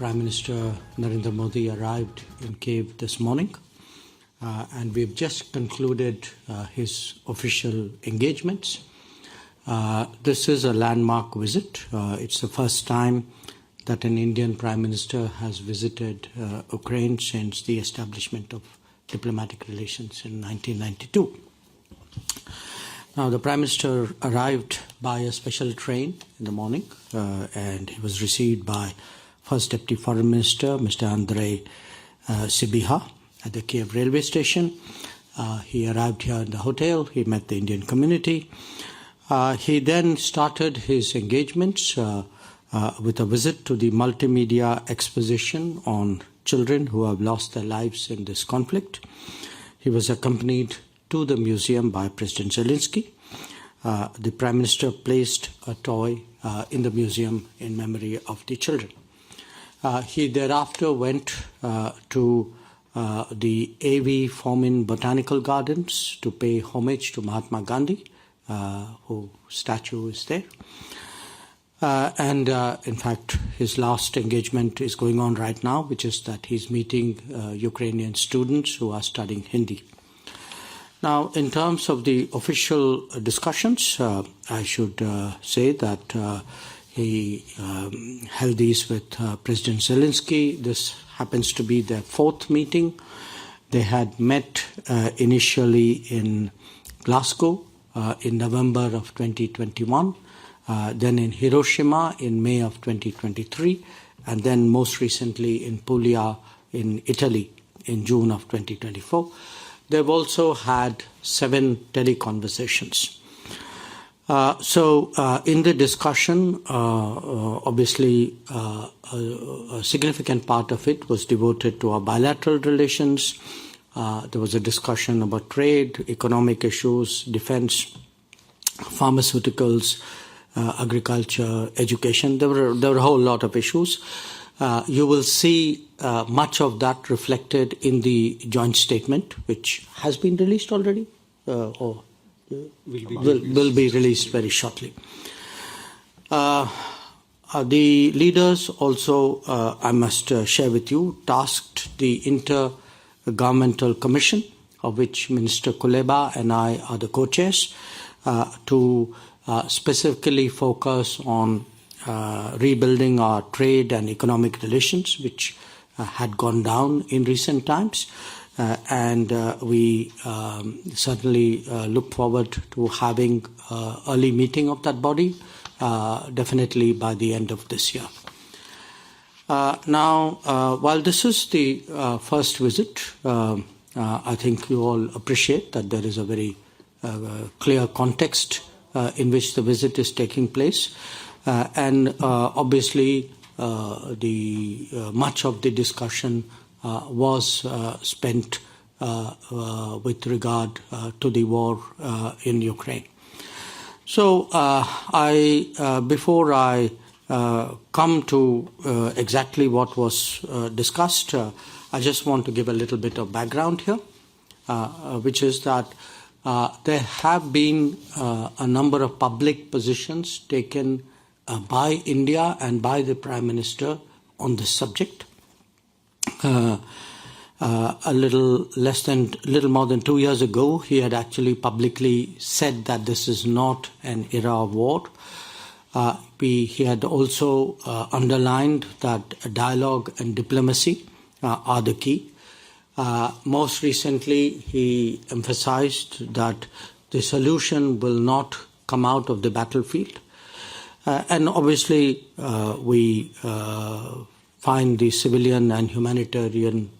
Prime Minister Narendra Modi arrived in Kiev this morning, and we've just concluded his official engagements. This is a landmark visit. It's the first time that an Indian Prime Minister has visited Ukraine since the establishment of diplomatic relations in 1992. Now, the Prime Minister arrived by a special train in the morning, and he was received by First Deputy Foreign Minister, Mr. Andrei Sibiha, at the Kiev railway station. He arrived here in the hotel. He met the Indian community. He then started his engagements with a visit to the multimedia exposition on children who have lost their lives in this conflict. He was accompanied to the museum by President Zelensky. The Prime Minister placed a toy in the museum in memory of the children. He thereafter went to the A.V. Formin Botanical Gardens to pay homage to Mahatma Gandhi, whose statue is there. In fact, his last engagement is going on right now, which is that he's meeting Ukrainian students who are studying Hindi. Now, in terms of the official discussions, I should say that he held these with President Zelensky. This happens to be their fourth meeting. They had met initially in Glasgow in November of 2021, then in Hiroshima in May of 2023, and then most recently in Puglia in Italy in June of 2024. They've also had 7 teleconversations. In the discussion, obviously, a significant part of it was devoted to our bilateral relations. There was a discussion about trade, economic issues, defense, pharmaceuticals, agriculture, education. There were a whole lot of issues. You will see much of that reflected in the joint statement, which has been released already, or will be released very shortly. The leaders also, I must share with you, tasked the Intergovernmental Commission, of which Minister Kuleba and I are the co-chairs, to specifically focus on rebuilding our trade and economic relations, which had gone down in recent times. We certainly look forward to having an early meeting of that body, definitely by the end of this year. While this is the first visit, I think you all appreciate that there is a very clear context in which the visit is taking place. Obviously, much of the discussion was spent with regard to the war in Ukraine. So, before I come to exactly what was discussed, I just want to give a little bit of background here, which is that there have been a number of public positions taken by India and by the Prime Minister on this subject. A little more than 2 years ago, he had actually publicly said that this is not an era of war. He had also underlined that dialogue and diplomacy are the key. Most recently, he emphasized that the solution will not come out of the battlefield. And obviously, we find the civilian and humanitarian